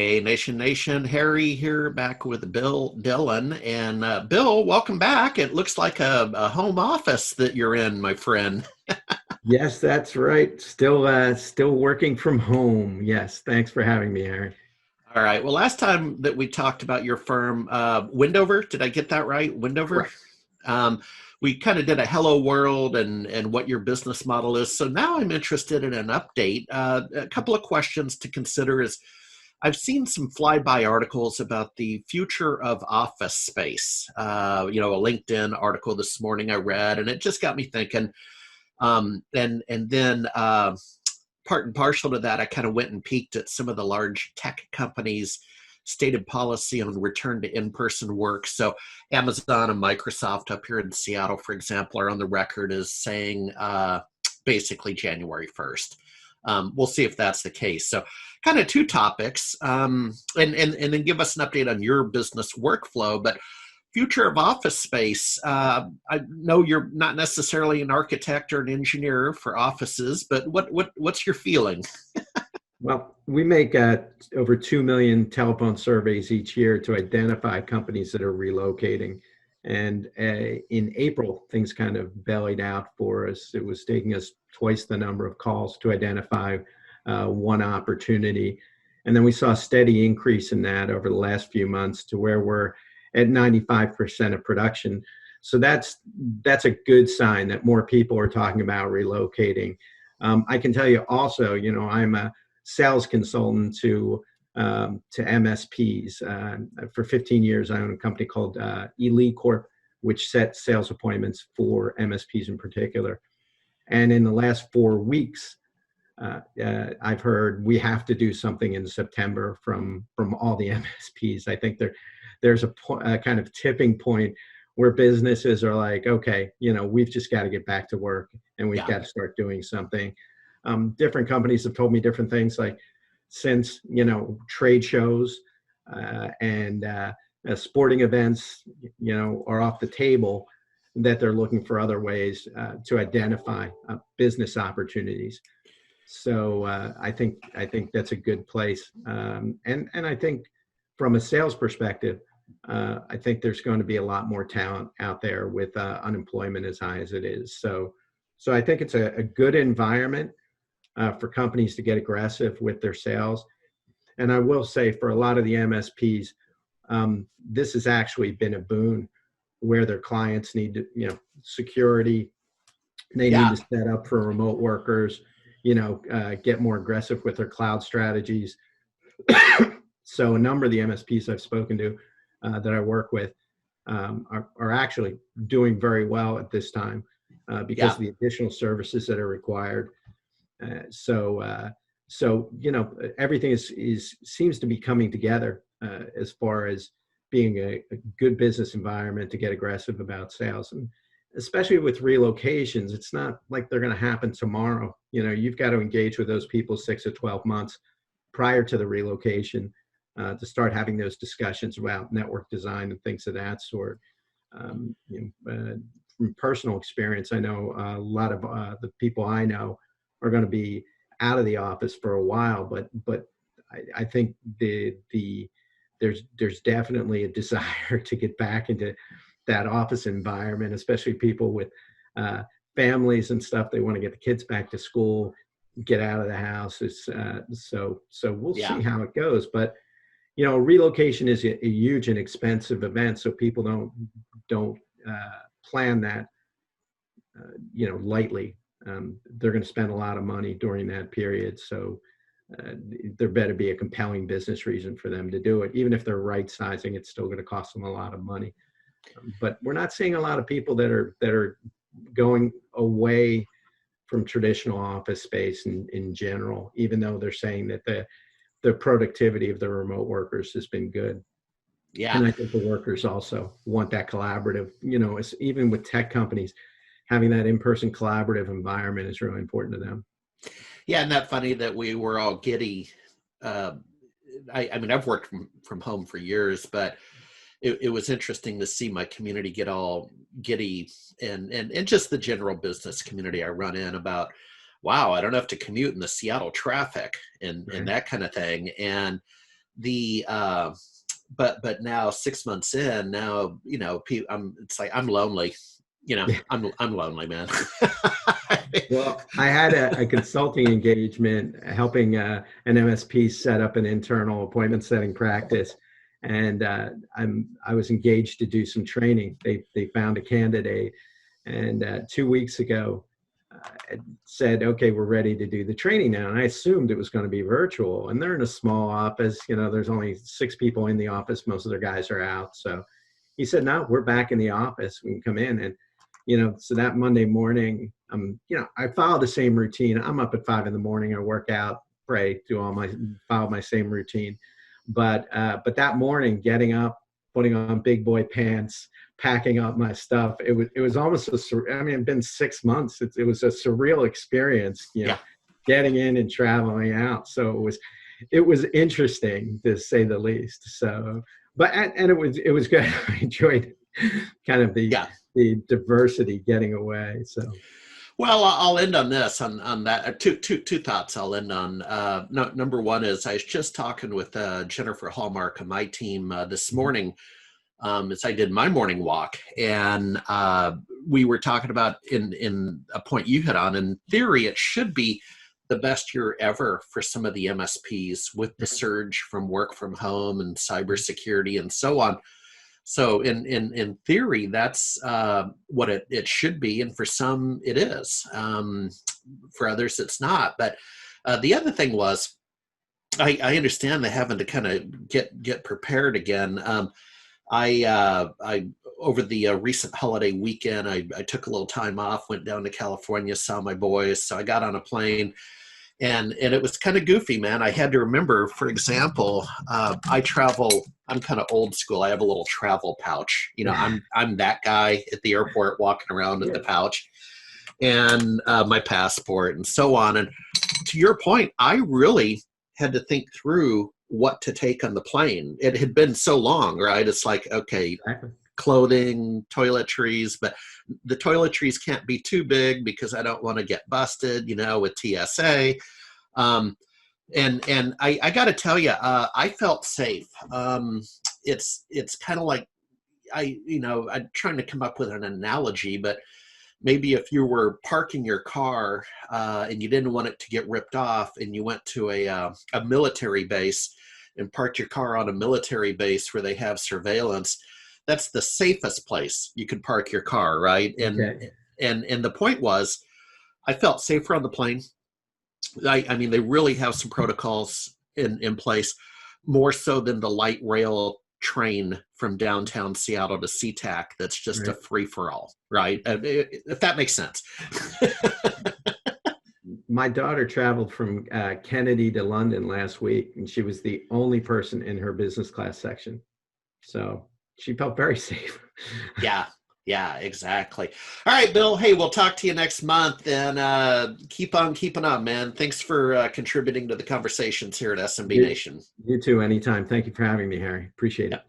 Hey, Nation, Harry here back with Bill Dillon. And Bill, welcome back. It looks like a home office that you're in, my friend. Yes, that's right. Still working from home. Yes, thanks for having me, Aaron. All right. Well, last time that we talked about your firm, Windover, did I get that right? Windover? Correct. Um, we kind of did a hello world and what your business model is. So now I'm interested in an update. A couple of questions to consider is I've seen some flyby articles about the future of office space. A LinkedIn article this morning I read, and it just got me thinking. And then part and partial to that, I kind of went and peeked at some of the large tech companies' stated policy on return to in-person work. So Amazon and Microsoft up here in Seattle, for example, are on the record as saying basically January 1st. We'll see if that's the case. So kind of two topics, and then give us an update on your business workflow. But future of office space. I know you're not necessarily an architect or an engineer for offices, but what's your feeling? Well, we make over 2 million telephone surveys each year to identify companies that are relocating. And in April, things kind of bellied out for us. It was taking us twice the number of calls to identify one opportunity. And then we saw a steady increase in that over the last few months to where we're at 95% of production. So that's a good sign that more people are talking about relocating. I can tell you also, I'm a sales consultant to MSPs. For 15 years, I own a company called Elite Corp, which sets sales appointments for MSPs in particular. And in the last 4 weeks, I've heard we have to do something in September from all the MSPs. I think there's a kind of tipping point where businesses are like, okay, we've just got to get back to work and we've Yeah, got to start doing something. Different companies have told me different things, like since trade shows and sporting events are off the table, that they're looking for other ways to identify business opportunities. So I think that's a good place, and I think from a sales perspective, I think there's going to be a lot more talent out there with unemployment as high as it is. So I think it's a good environment for companies to get aggressive with their sales. And I will say for a lot of the MSPs, this has actually been a boon where their clients need to, security. They need yeah, to set up for remote workers, get more aggressive with their cloud strategies. So a number of the MSPs I've spoken to that I work with are actually doing very well at this time because yeah. of the additional services that are required. So everything is seems to be coming together as far as being a good business environment to get aggressive about sales, and especially with relocations. It's not like they're going to happen tomorrow. You've got to engage with those people 6 to 12 months prior to the relocation to start having those discussions about network design and things of that sort. From personal experience, I know a lot of the people I know are going to be out of the office for a while, but I think there's definitely a desire to get back into that office environment, especially people with families and stuff. They want to get the kids back to school, get out of the house. So we'll Yeah. see how it goes. But relocation is a huge and expensive event, so people don't plan that lightly. They're going to spend a lot of money during that period. So there better be a compelling business reason for them to do it. Even if they're right sizing, it's still going to cost them a lot of money. But we're not seeing a lot of people that are going away from traditional office space in general, even though they're saying that the productivity of the remote workers has been good. Yeah. And I think the workers also want that collaborative, even with tech companies, having that in-person collaborative environment is really important to them. Yeah, isn't that funny that we were all giddy? Uh, I mean, I've worked from home for years, but it was interesting to see my community get all giddy and just the general business community I run in about, wow, I don't have to commute in the Seattle traffic and Right. that kind of thing. And the but now 6 months in, now it's like I'm lonely. I'm lonely, man. Well, I had a consulting engagement helping an MSP set up an internal appointment setting practice, and I was engaged to do some training. They found a candidate, and 2 weeks ago, said, "Okay, we're ready to do the training now." And I assumed it was going to be virtual. And they're in a small office. There's only 6 people in the office. Most of their guys are out. So he said, "No, we're back in the office. We can come in." And so that Monday morning, I follow the same routine. I'm up at 5 a.m. I work out, pray, follow my same routine. But that morning, getting up, putting on big boy pants, packing up my stuff, it was almost it'd been 6 months. It was a surreal experience, Yeah. getting in and traveling out. So it was interesting, to say the least. So, and it was good. I enjoyed kind of Yeah. the diversity getting away. So, Well, I'll end on this, on that. Two thoughts I'll end on. Number one is, I was just talking with Jennifer Hallmark on my team this morning, as I did my morning walk, and we were talking about, in a point you hit on. In theory, it should be the best year ever for some of the MSPs, with the surge from work from home and cybersecurity and so on. So in theory, that's what it should be, and for some it is. For others, it's not. But the other thing was, I understand they having to kind of get prepared again. I over the recent holiday weekend, I took a little time off, went down to California, saw my boys. So I got on a plane, and it was kind of goofy, man. I had to remember, for example, I'm kind of old school. I have a little travel pouch. I'm that guy at the airport walking around with the pouch, and my passport and so on. And to your point, I really had to think through what to take on the plane. It had been so long, right? It's like, okay, exactly. clothing, toiletries, but the toiletries can't be too big because I don't want to get busted, with TSA. And I got to tell you, I felt safe. It's kind of like, I'm trying to come up with an analogy, but maybe if you were parking your car and you didn't want it to get ripped off, and you went to a military base and parked your car on a military base where they have surveillance, that's the safest place you could park your car, right? Okay. And the point was, I felt safer on the plane. I mean, they really have some protocols in place, more so than the light rail train from downtown Seattle to SeaTac. That's just a Right. free for all, right? If that makes sense. My daughter traveled from Kennedy to London last week, and she was the only person in her business class section. So she felt very safe. Yeah, exactly. All right, Bill. Hey, we'll talk to you next month, and keep on keeping on, man. Thanks for contributing to the conversations here at SMB You, Nation. you too, anytime. Thank you for having me, Harry. Appreciate it. Yep.